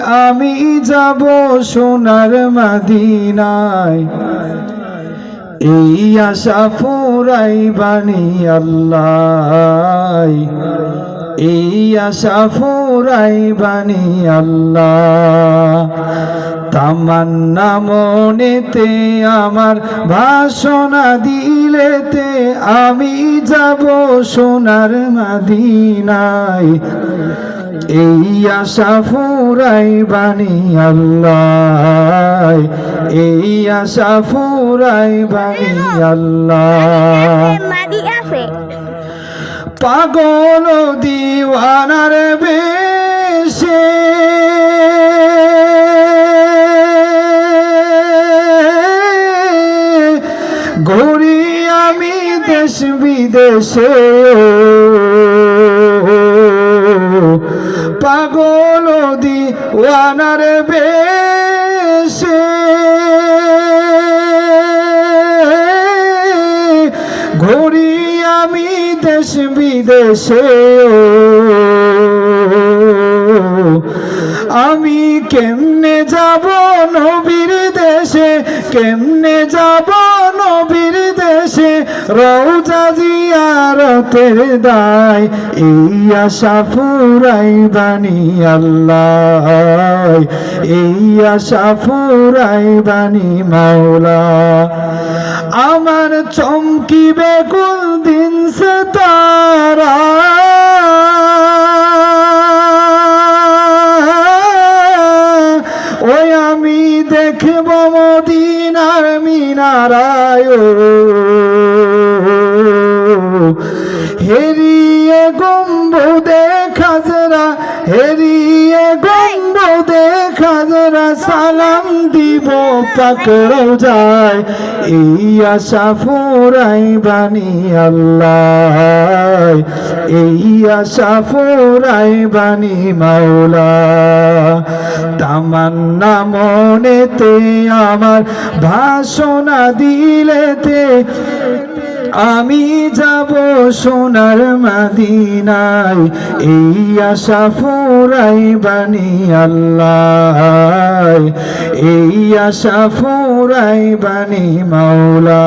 আমি যাব সোনার মদিনায়। এই আশা ফুরাইবানি আল্লাহ, এই আশা ফুরাইবানি আল্লাহ। তামান্না মনেতে আমার ভাষণা দিলেতে আমি যাব সোনার মদিনায়। এই আশা ফুরাইবানি আল্লাহ, এই আশা ফুরাইবানি আল্লাহ। পাগল দিওয়ানার বেশে ঘুরি আমি দেশ বিদেশে, পাগল দিওয়ানার বেশে ঘুরি আমি দেশ বিদেশে। আমি কেমনে যাব নবীর দেশে, কেমনে যাব নবীর দেশে, রওজা জিয়ারতের দায়। এই আশা ফুরাইবানি আল্লাহ, এই আশা ফুরাইবানি মাওলা। আমার চমকিবে কুল দিন সে তারা, ওই আমি দেখব মদিনার মিনারায়। হেরিয়ে গম্বুদে খাজরা, হেরিয়ে গম্বুদে খাজরা, সালাম দিব পাক রওজায়। এই আশা ফুরাইবানি আল্লাহ, এই আশা ফুরাইবানি মাওলা। তামান্না মনেতে আমার ভাষণা দিলেতে আমি যাব সোনার মদিনায়। এই আশা ফুরাইবানি আল্লাহ, এই আশা ফুরাইবানি মাওলা।